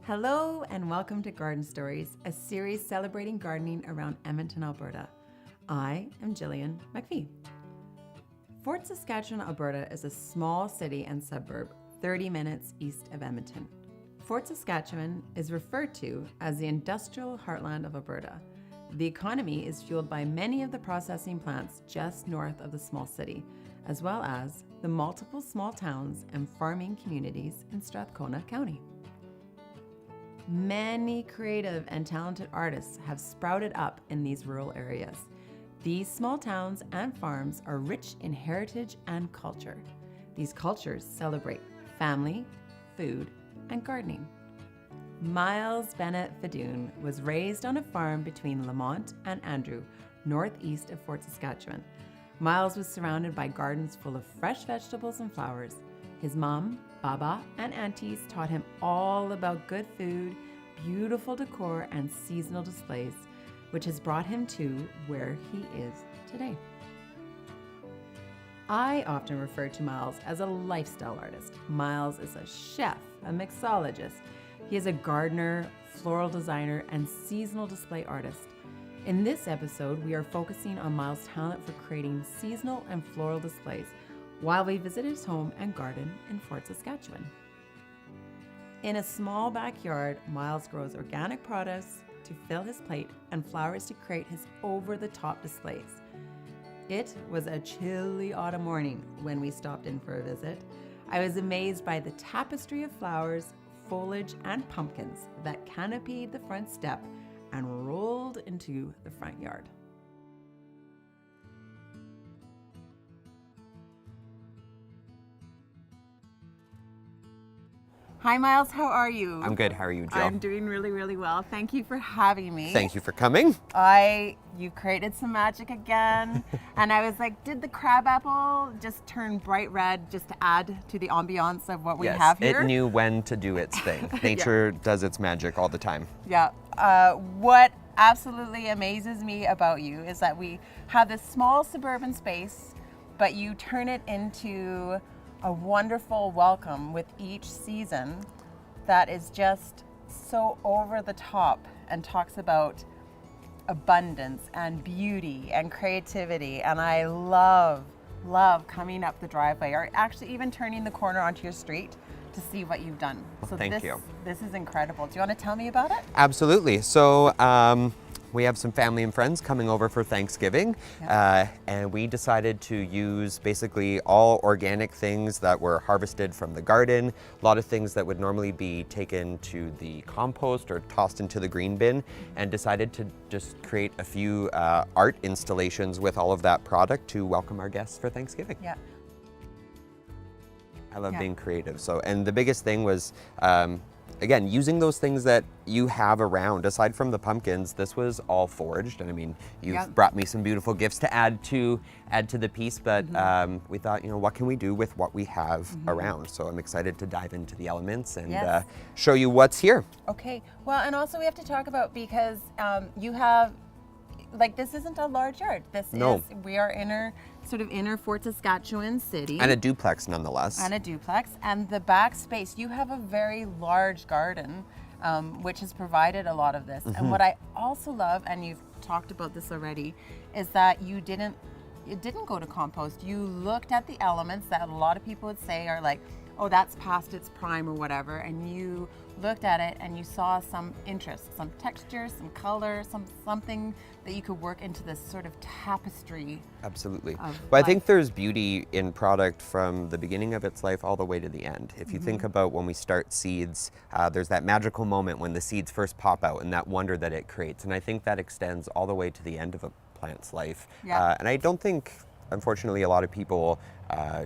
Hello and welcome to Garden Stories, a series celebrating gardening around Edmonton, Alberta. I am Jillian McPhee. Fort Saskatchewan, Alberta is a small city and suburb 30 minutes east of Edmonton. Fort Saskatchewan is referred to as the industrial heartland of Alberta. The economy is fueled by many of the processing plants just north of the small city, as well as the multiple small towns and farming communities in Strathcona County. Many creative and talented artists have sprouted up in these rural areas. These small towns and farms are rich in heritage and culture. These cultures celebrate family, food, and gardening. Myles Fedun was raised on a farm between Lamont and Andrew, northeast of Fort Saskatchewan. Myles was surrounded by gardens full of fresh vegetables and flowers. His mom, Baba, and aunties taught him all about good food, beautiful decor, and seasonal displays, which has brought him to where he is today. I often refer to Myles as a lifestyle artist. Myles is a chef, a mixologist. He is a gardener, floral designer, and seasonal display artist. In this episode, we are focusing on Myles' talent for creating seasonal and floral displays while we visit his home and garden in Fort Saskatchewan. In a small backyard, Myles grows organic produce to fill his plate and flowers to create his over-the-top displays. It was a chilly autumn morning when we stopped in for a visit. I was amazed by the tapestry of flowers, foliage, and pumpkins that canopied the front step and rolled into the front yard. Hi, Myles. How are you? I'm good. How are you, Jill? I'm doing really, really well. Thank you for having me. Thank you for coming. You created some magic again. And I was like, did the crabapple just turn bright red just to add to the ambiance of what we have here? It knew when to do its thing. Nature does its magic all the time. Yeah. What absolutely amazes me about you is that we have this small suburban space, but you turn it into a wonderful welcome with each season that is just so over the top and talks about abundance and beauty and creativity. And I love coming up the driveway or actually even turning the corner onto your street to see what you've done. So Thank you. This is incredible. Do you want to tell me about it? Absolutely. So we have some family and friends coming over for Thanksgiving, and we decided to use basically all organic things that were harvested from the garden, a lot of things that would normally be taken to the compost or tossed into the green bin, and decided to just create a few art installations with all of that product to welcome our guests for Thanksgiving. Yeah. I love being creative. So, and the biggest thing was, again, using those things that you have around. Aside from the pumpkins, this was all foraged. And I mean, you've brought me some beautiful gifts to add to the piece, but we thought, what can we do with what we have around? So I'm excited to dive into the elements and show you what's here. Okay. Well, and also we have to talk about, because you have, this isn't a large yard. We are inner Fort Saskatchewan city. And a duplex nonetheless. And a duplex. And the back space, you have a very large garden, which has provided a lot of this. And what I also love, and you've talked about this already, is that it didn't go to compost. You looked at the elements that a lot of people would say are like, oh, that's past its prime or whatever, and you looked at it and you saw some interest, some texture, some color, something that you could work into this sort of tapestry. Absolutely. But I think there's beauty in product from the beginning of its life all the way to the end. If you think about when we start seeds, there's that magical moment when the seeds first pop out and that wonder that it creates. And I think that extends all the way to the end of a plant's life. Yeah. And I don't think, unfortunately, a lot of people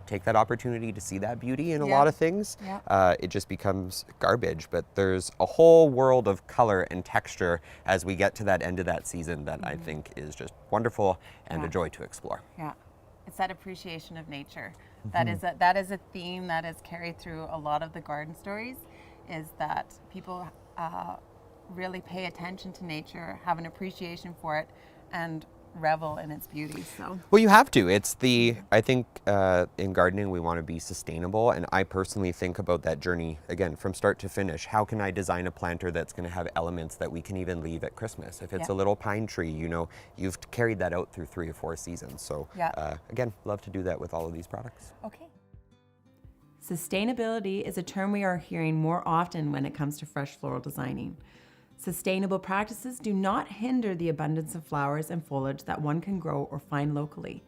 take that opportunity to see that beauty in a lot of things. It just becomes garbage, but there's a whole world of color and texture as we get to that end of that season that I think is just wonderful and a joy to explore. Yeah, it's that appreciation of nature. That is a theme that is carried through a lot of the garden stories, is that people really pay attention to nature, have an appreciation for it, and revel in its beauty. So Well, you have to. I think in gardening we want to be sustainable, and I personally think about that journey, again, from start to finish. How can I design a planter that's going to have elements that we can even leave at Christmas? If it's a little pine tree, you've carried that out through 3 or 4 seasons. So again, love to do that with all of these products. Okay. Sustainability is a term we are hearing more often when it comes to fresh floral designing. Sustainable practices do not hinder the abundance of flowers and foliage that one can grow or find locally.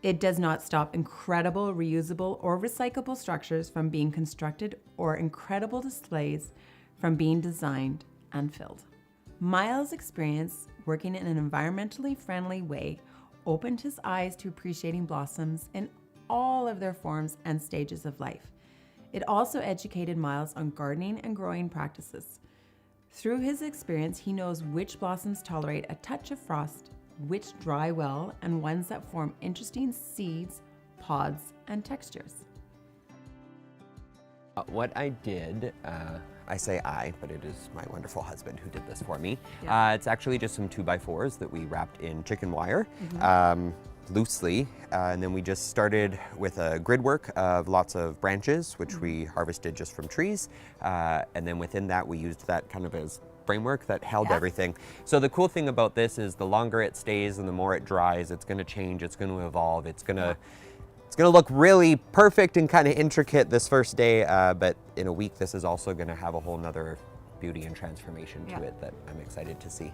It does not stop incredible, reusable, or recyclable structures from being constructed or incredible displays from being designed and filled. Myles' experience working in an environmentally friendly way opened his eyes to appreciating blossoms in all of their forms and stages of life. It also educated Myles on gardening and growing practices. Through his experience, he knows which blossoms tolerate a touch of frost, which dry well, and ones that form interesting seeds, pods, and textures. What I did, I say I, but it is my wonderful husband who did this for me. It's actually just some 2x4s that we wrapped in chicken wire. Loosely, and then we just started with a grid work of lots of branches, which we harvested just from trees, and then within that we used that kind of as framework that held everything. So the cool thing about this is the longer it stays and the more it dries, it's going to change, it's going to evolve, it's going to look really perfect and kind of intricate this first day, but in a week this is also going to have a whole nother beauty and transformation to it that I'm excited to see.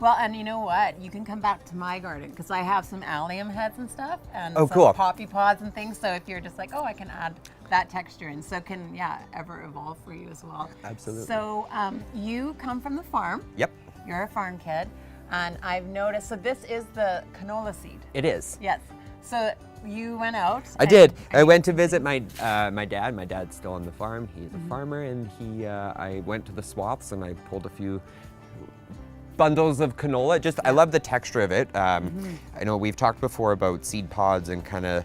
Well, and you know what? You can come back to my garden because I have some allium heads and stuff and some cool poppy pods and things. So if you're just like, I can add that texture in, so can ever evolve for you as well. Absolutely. So you come from the farm. Yep. You're a farm kid, and I've noticed. So this is the canola seed. It is. Yes. So you went out. I did. I went to visit my dad. My dad's still on the farm. He's a farmer, and I went to the swaths and I pulled a few bundles of canola. I love the texture of it. I know we've talked before about seed pods and kind of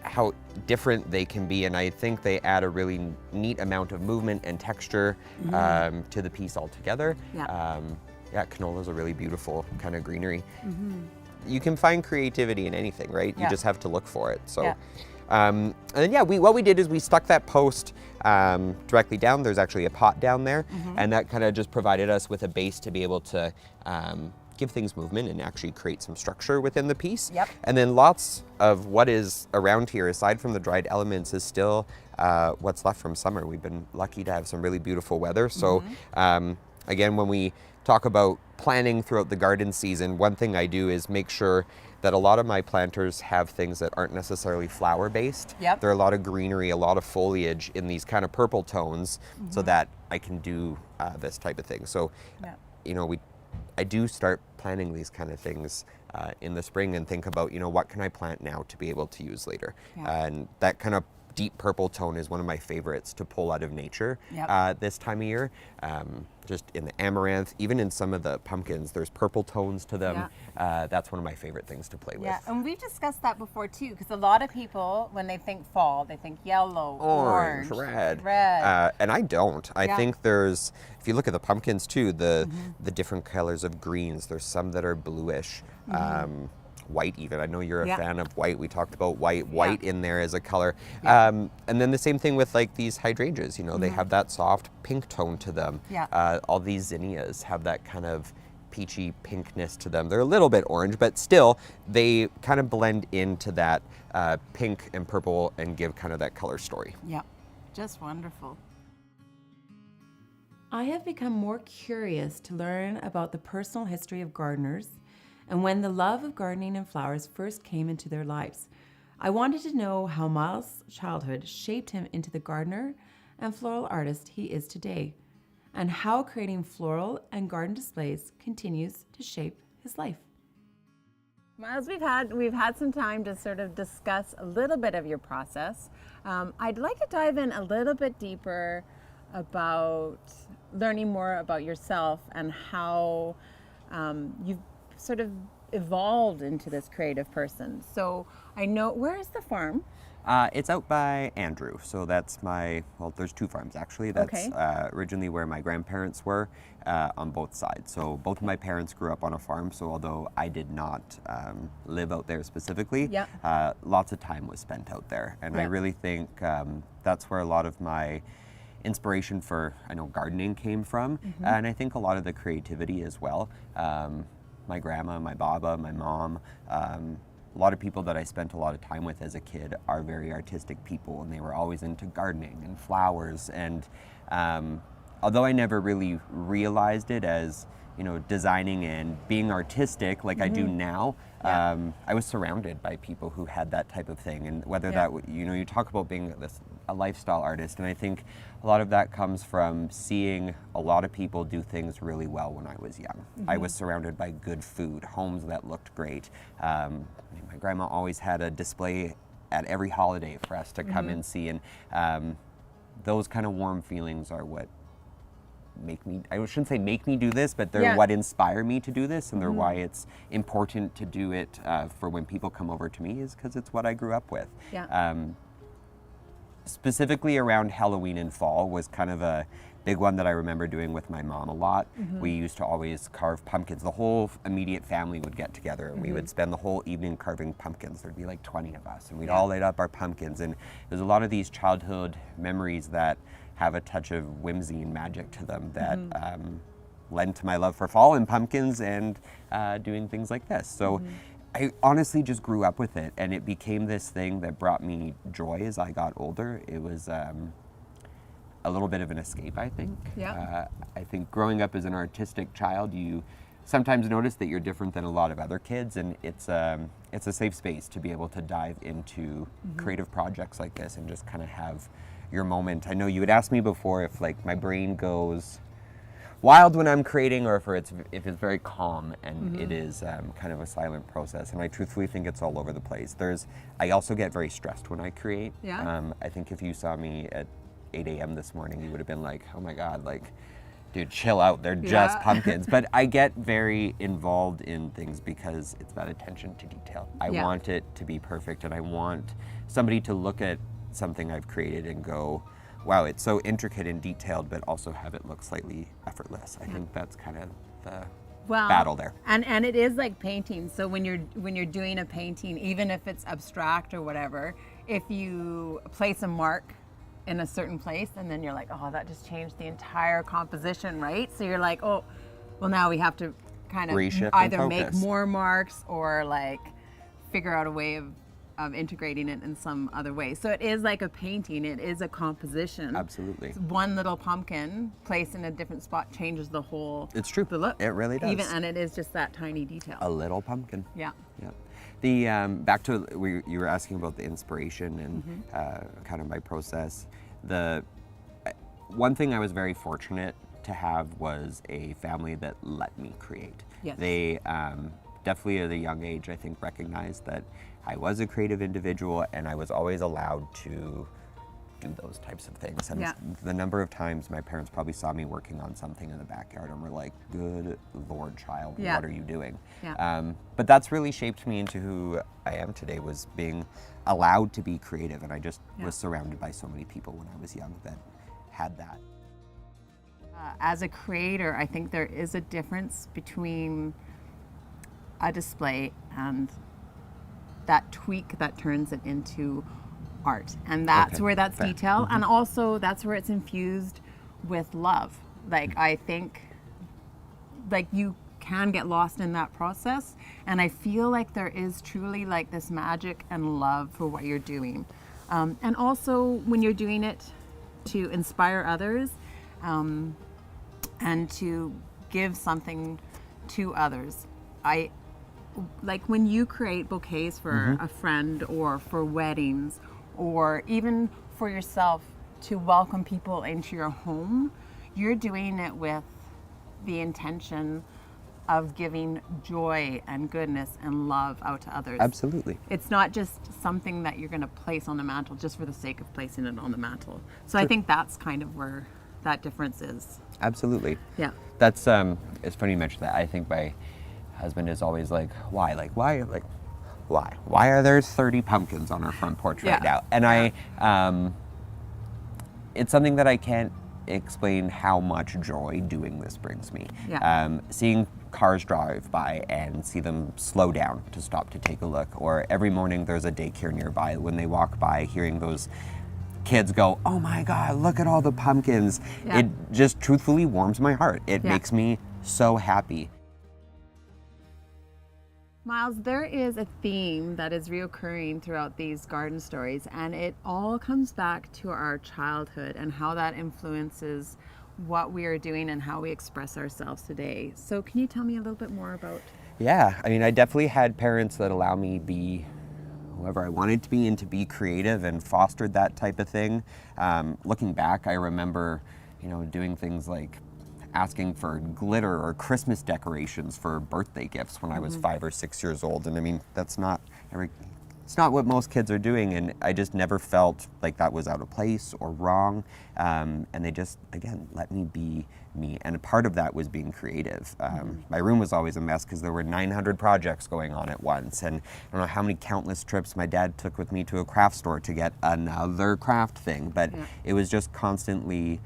how different they can be, and I think they add a really neat amount of movement and texture to the piece altogether. Canola is a really beautiful kind of greenery. You can find creativity in anything, right? You just have to look for it. So. And then what we did is we stuck that post directly down. There's actually a pot down there, and that kind of just provided us with a base to be able to give things movement and actually create some structure within the piece. And then lots of what is around here, aside from the dried elements, is still what's left from summer. We've been lucky to have some really beautiful weather. So again, when we talk about planning throughout the garden season, one thing I do is make sure that a lot of my planters have things that aren't necessarily flower based. There are a lot of greenery, a lot of foliage in these kind of purple tones, so that I can do this type of thing. So, I do start planning these kind of things in the spring and think about, what can I plant now to be able to use later? And that kind of deep purple tone is one of my favorites to pull out of nature this time of year. Just in the amaranth, even in some of the pumpkins, there's purple tones to them. That's one of my favorite things to play with. And we've discussed that before too, because a lot of people, when they think fall, they think yellow, orange, red. And I don't. I think there's, if you look at the pumpkins too, the different colors of greens, there's some that are bluish. White even. I know you're a fan of white. We talked about white. White in there as a color. And then the same thing with like these hydrangeas, they have that soft pink tone to them. All these zinnias have that kind of peachy pinkness to them. They're a little bit orange, but still they kind of blend into that pink and purple and give kind of that color story. Just wonderful. I have become more curious to learn about the personal history of gardeners and when the love of gardening and flowers first came into their lives. I wanted to know how Myles' childhood shaped him into the gardener and floral artist he is today, and how creating floral and garden displays continues to shape his life. Myles, we've had some time to sort of discuss a little bit of your process. I'd like to dive in a little bit deeper about learning more about yourself and how you've sort of evolved into this creative person. So I know, where is the farm? It's out by Andrew, so that's well, there's 2 farms actually. That's originally where my grandparents were on both sides. So both of my parents grew up on a farm, so although I did not live out there specifically, lots of time was spent out there. And I really think that's where a lot of my inspiration for, gardening came from, and I think a lot of the creativity as well. My grandma, my baba, my mom, a lot of people that I spent a lot of time with as a kid are very artistic people, and they were always into gardening and flowers. And although I never really realized it as, designing and being artistic like I do now, I was surrounded by people who had that type of thing. And whether that, you talk about being a lifestyle artist, and I think a lot of that comes from seeing a lot of people do things really well when I was young. I was surrounded by good food, homes that looked great. My grandma always had a display at every holiday for us to come and see, and those kind of warm feelings are what make me, I shouldn't say make me do this, but they're what inspire me to do this, and they're why it's important to do it for when people come over to me, is because it's what I grew up with. Specifically around Halloween and fall was kind of a big one that I remember doing with my mom a lot. We used to always carve pumpkins. The whole immediate family would get together, and we would spend the whole evening carving pumpkins. There'd be like 20 of us, and we'd all light up our pumpkins. And there's a lot of these childhood memories that have a touch of whimsy and magic to them that lend to my love for fall and pumpkins and doing things like this. So I honestly just grew up with it, and it became this thing that brought me joy as I got older. It was a little bit of an escape, I think. I think growing up as an artistic child, you sometimes notice that you're different than a lot of other kids, and it's a safe space to be able to dive into creative projects like this and just kind of have your moment. I know you had asked me before if like my brain goes wild when I'm creating, or if it's very calm, and it is kind of a silent process. And I truthfully think it's all over the place. I also get very stressed when I create. I think if you saw me at 8 a.m. this morning, you would have been like, oh my God, like, dude, chill out. They're just pumpkins. But I get very involved in things because it's that attention to detail. I want it to be perfect, and I want somebody to look at something I've created and go, wow, it's so intricate and detailed, but also have it look slightly effortless. I think that's kind of the battle there. And it is like painting. So when you're doing a painting, even if it's abstract or whatever, if you place a mark in a certain place, and then you're like, oh, that just changed the entire composition, right? So you're like, oh, well, now we have to kind of reshift either make more marks or like figure out a way of integrating it in some other way. So it is like a painting. It is a composition. Absolutely. One little pumpkin placed in a different spot changes the whole. It's true. The look. It really does. And it is just that tiny detail. A little pumpkin. Yeah. The back to you were asking about the inspiration and kind of my process. The one thing I was very fortunate to have was a family that let me create. Yes. They definitely at a young age, I think, recognized that I was a creative individual, and I was always allowed to do those types of things. And the number of times my parents probably saw me working on something in the backyard and were like, good Lord, child, what are you doing? But that's really shaped me into who I am today, was being allowed to be creative. And I just was surrounded by so many people when I was young that had that. As a creator, I think there is a difference between a display and that tweak that turns it into art. And that's where that's detail. And also that's where it's infused with love. Like, I think like you can get lost in that process. And I feel like there is truly like this magic and love for what you're doing. And also when you're doing it to inspire others, and to give something to others. Like when you create bouquets for a friend, or for weddings, or even for yourself to welcome people into your home, you're doing it with the intention of giving joy and goodness and love out to others. Absolutely. It's not just something that you're going to place on the mantle just for the sake of placing it on the mantle. So I think that's kind of where that difference is. Absolutely. Yeah. That's it's funny you mentioned that. I think my husband is always like, why? Like, why? Like, why? Why are there 30 pumpkins on our front porch right now? And it's something that I can't explain how much joy doing this brings me. Seeing cars drive by and see them slow down to stop to take a look, or every morning there's a daycare nearby, when they walk by, hearing those kids go, oh my God, look at all the pumpkins. It just truthfully warms my heart. It makes me so happy. Myles, there is a theme that is reoccurring throughout these garden stories, and it all comes back to our childhood and how that influences what we are doing and how we express ourselves today. So can you tell me a little bit more about? Yeah, I mean, I definitely had parents that allow me to be whoever I wanted to be and to be creative, and fostered that type of thing. Looking back, I remember, doing things like asking for glitter or Christmas decorations for birthday gifts when I was 5 or 6 years old. And I mean, it's not what most kids are doing, and I just never felt like that was out of place or wrong. And they just, again, let me be me. And a part of that was being creative. My room was always a mess because there were 900 projects going on at once. And I don't know how many countless trips my dad took with me to a craft store to get another craft thing, but it was just constantly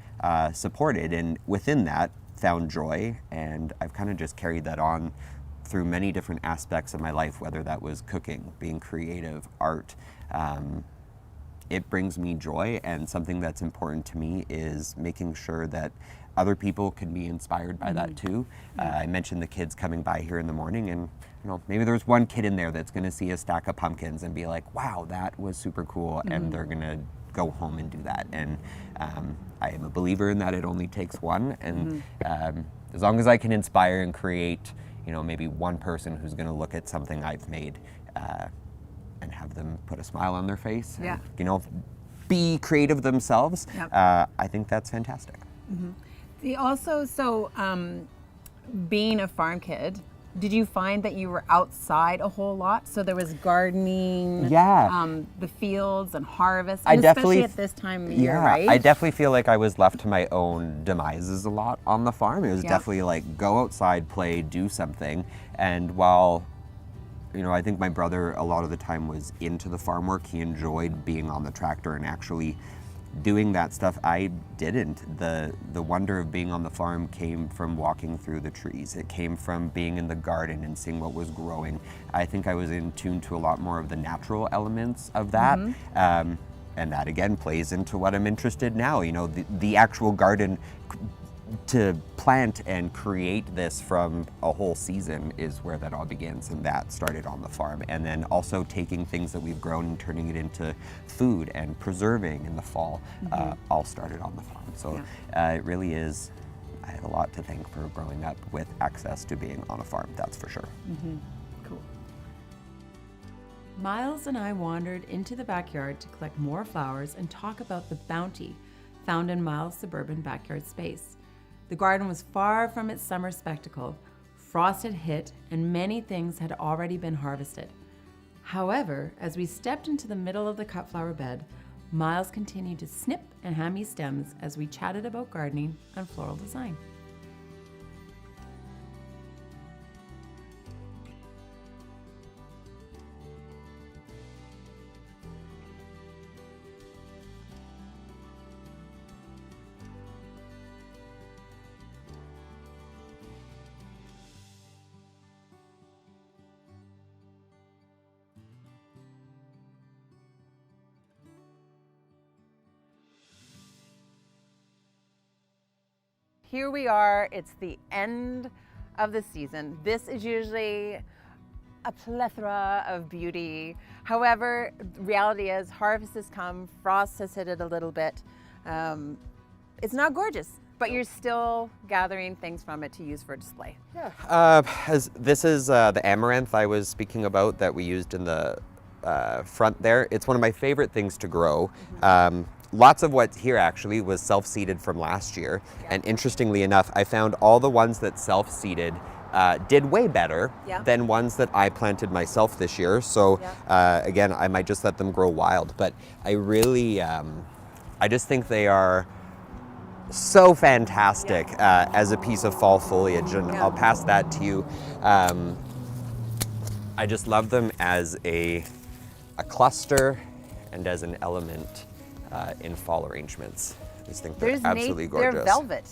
supported. And within that, found joy. And I've kind of just carried that on through many different aspects of my life, whether that was cooking, being creative, art. It brings me joy, and something that's important to me is making sure that other people can be inspired by that too. I mentioned the kids coming by here in the morning, and maybe there's one kid in there that's gonna see a stack of pumpkins and be like, wow, that was super cool, and they're gonna go home and do that. And I am a believer in that it only takes one, and as long as I can inspire and create maybe one person who's going to look at something I've made and have them put a smile on their face, and, be creative themselves, I think that's fantastic. Being a farm kid, did you find that you were outside a whole lot? So there was gardening, the fields and harvest, and especially at this time of year, right? I definitely feel like I was left to my own devices a lot on the farm. It was definitely like, go outside, play, do something. And while, I think my brother a lot of the time was into the farm work, he enjoyed being on the tractor and actually doing that stuff. I didn't. The wonder of being on the farm came from walking through the trees. It came from being in the garden and seeing what was growing. I think I was in tune to a lot more of the natural elements of that. And that again plays into what I'm interested now. The actual garden, to plant and create this from a whole season is where that all begins, and that started on the farm. And then also taking things that we've grown and turning it into food and preserving in the fall, all started on the farm. So it really is, I have a lot to thank for growing up with access to being on a farm, that's for sure. Cool. Myles and I wandered into the backyard to collect more flowers and talk about the bounty found in Myles' suburban backyard space. The garden was far from its summer spectacle. Frost had hit, and many things had already been harvested. However, as we stepped into the middle of the cut flower bed, Myles continued to snip and hand me stems as we chatted about gardening and floral design. Here we are, it's the end of the season. This is usually a plethora of beauty. However, reality is harvest has come, frost has hit it a little bit. It's not gorgeous, but you're still gathering things from it to use for display. This is the amaranth I was speaking about that we used in the front there. It's one of my favorite things to grow. Lots of what's here actually was self-seeded from last year. And interestingly enough, I found all the ones that self-seeded did way better than ones that I planted myself this year. So again, I might just let them grow wild. But I really, I just think they are so fantastic as a piece of fall foliage. And I'll pass that to you. I just love them as a cluster and as an element in fall arrangements. I just think they're absolutely gorgeous. They're velvet.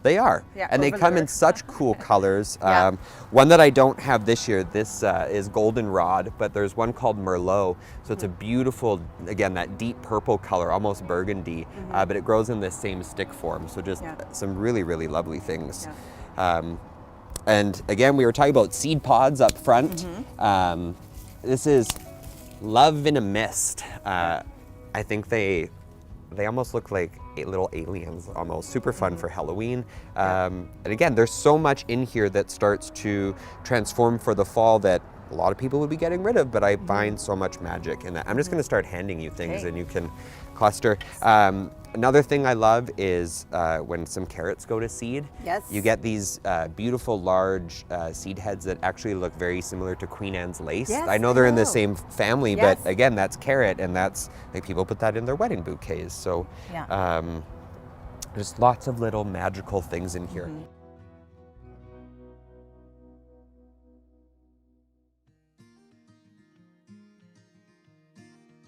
They are, Yeah, and they come in such cool colors. Yeah. One that I don't have this year, this is goldenrod, but there's one called Merlot. So it's a beautiful, again, that deep purple color, almost burgundy, but it grows in this same stick form. So just some really, really lovely things. Yeah. And again, we were talking about seed pods up front. This is Love in a Mist. I think they almost look like little aliens, almost super fun for Halloween. And again, there's so much in here that starts to transform for the fall that a lot of people would be getting rid of, but I find so much magic in that. I'm just gonna start handing you things and you can cluster. Another thing I love is when some carrots go to seed. Yes. You get these beautiful large seed heads that actually look very similar to Queen Anne's lace. Yes, I know they're in the same family, Yes. but again, that's carrot, and that's, like, people put that in their wedding bouquets. So just lots of little magical things in here.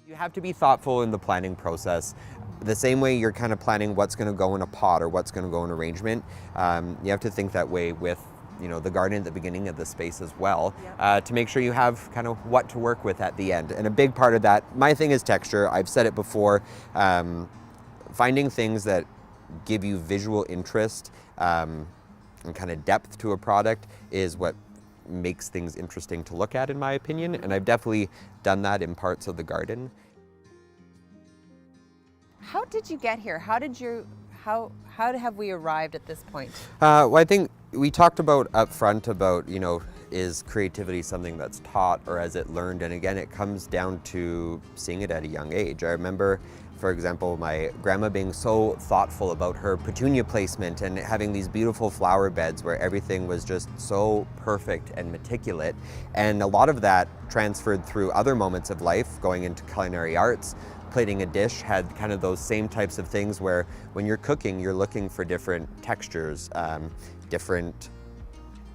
You have to be thoughtful in the planning process. The same way you're kind of planning what's going to go in a pot or what's going to go in arrangement, you have to think that way with, you know, the garden at the beginning of the space as well, to make sure you have kind of what to work with at the end. And a big part of that, my thing is texture. I've said it before, finding things that give you visual interest and kind of depth to a product is what makes things interesting to look at, in my opinion. And I've definitely done that in parts of the garden. How did you get here? How have we arrived at this point? Well, I think we talked about up front about, you know, is creativity something that's taught or is it learned? And again, it comes down to seeing it at a young age. I remember, for example, my grandma being so thoughtful about her petunia placement and having these beautiful flower beds where everything was just so perfect and meticulous. And a lot of that transferred through other moments of life, going into culinary arts. Plating a dish had kind of those same types of things where when you're cooking, you're looking for different textures, different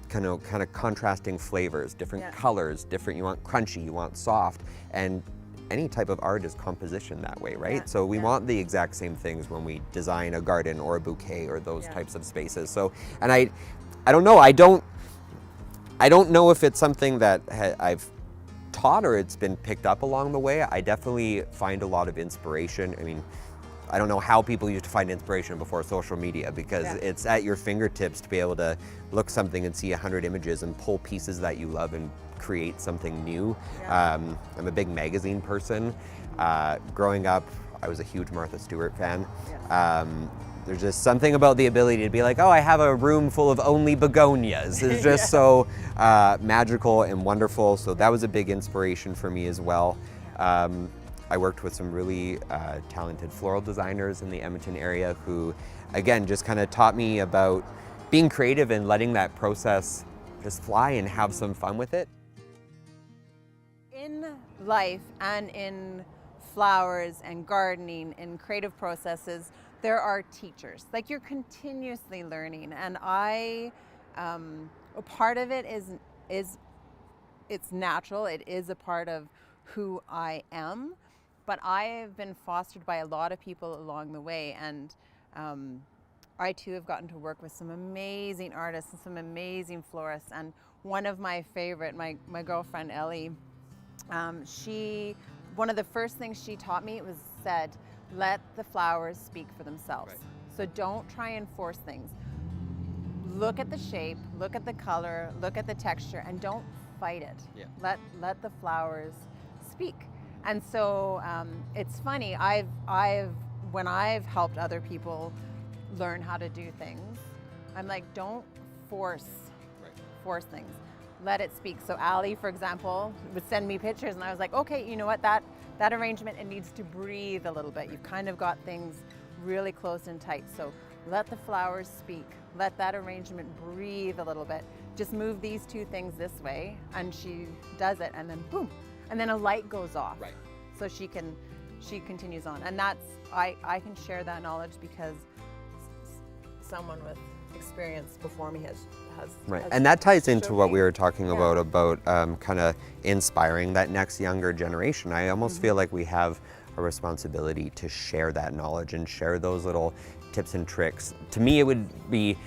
kind of contrasting flavors, different colors, different, you want crunchy, you want soft, and any type of art is composition that way, right? So we want the exact same things when we design a garden or a bouquet or those types of spaces. So, and I don't know, I don't know if it's something that I've taught or it's been picked up along the way. I definitely find a lot of inspiration. I mean, I don't know how people used to find inspiration before social media, because it's at your fingertips to be able to look something and see 100 images and pull pieces that you love and create something new. I'm a big magazine person. Growing up, I was a huge Martha Stewart fan. There's just something about the ability to be like, oh, I have a room full of only begonias. It's just so magical and wonderful. So that was a big inspiration for me as well. I worked with some really talented floral designers in the Edmonton area who, again, just kind of taught me about being creative and letting that process just fly and have some fun with it. In life and in flowers and gardening and creative processes, there are teachers. Like, you're continuously learning, and a part of it is it's natural. It is a part of who I am, but I've been fostered by a lot of people along the way, and I too have gotten to work with some amazing artists and some amazing florists. And one of my favorite, my girlfriend Ellie, one of the first things she taught me was said, let the flowers speak for themselves. So don't try and force things. Look at the shape, look at the color, look at the texture, and don't fight it. Let the flowers speak. And so it's funny, when I've helped other people learn how to do things, I'm like, don't force things. Let it speak. So Ali, for example, would send me pictures, and I was like, okay, you know what, that arrangement, it needs to breathe a little bit. You've kind of got things really close and tight. So let the flowers speak. Let that arrangement breathe a little bit. Just move these two things this way, and she does it, and then boom, and then a light goes off. So she continues on, and that's I can share that knowledge because someone with experience before me has Right, and that ties into showed what me. we were talking about kind of inspiring that next younger generation. I almost feel like we have a responsibility to share that knowledge and share those little tips and tricks. To me, it would be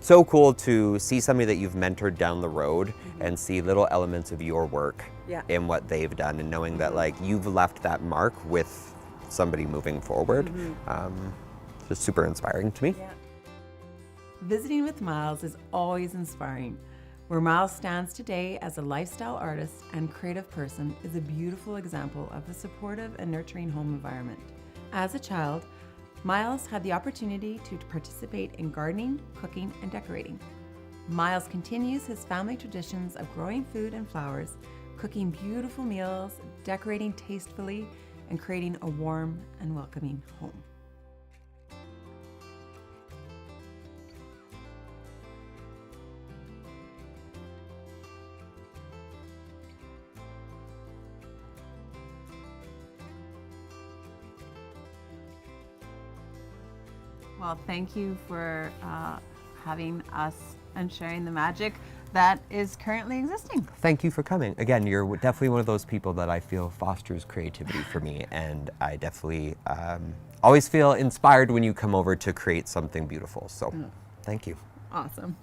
so cool to see somebody that you've mentored down the road and see little elements of your work in what they've done, and knowing that like you've left that mark with somebody moving forward. Just super inspiring to me. Yeah. Visiting with Myles is always inspiring. Where Myles stands today as a lifestyle artist and creative person is a beautiful example of a supportive and nurturing home environment. As a child, Myles had the opportunity to participate in gardening, cooking, and decorating. Myles continues his family traditions of growing food and flowers, cooking beautiful meals, decorating tastefully, and creating a warm and welcoming home. Well, thank you for having us and sharing the magic that is currently existing. Thank you for coming. Again, you're definitely one of those people that I feel fosters creativity for me, and I definitely always feel inspired when you come over to create something beautiful. So, thank you. Awesome.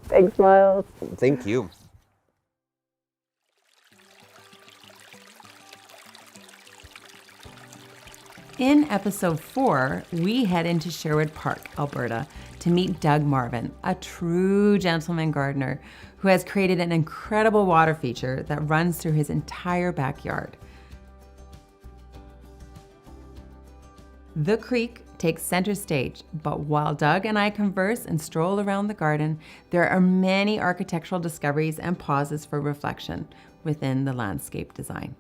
Thanks, Myles. Thank you. In episode 4, we head into Sherwood Park, Alberta, to meet Doug Marvin, a true gentleman gardener who has created an incredible water feature that runs through his entire backyard. The creek takes center stage, but while Doug and I converse and stroll around the garden, there are many architectural discoveries and pauses for reflection within the landscape design.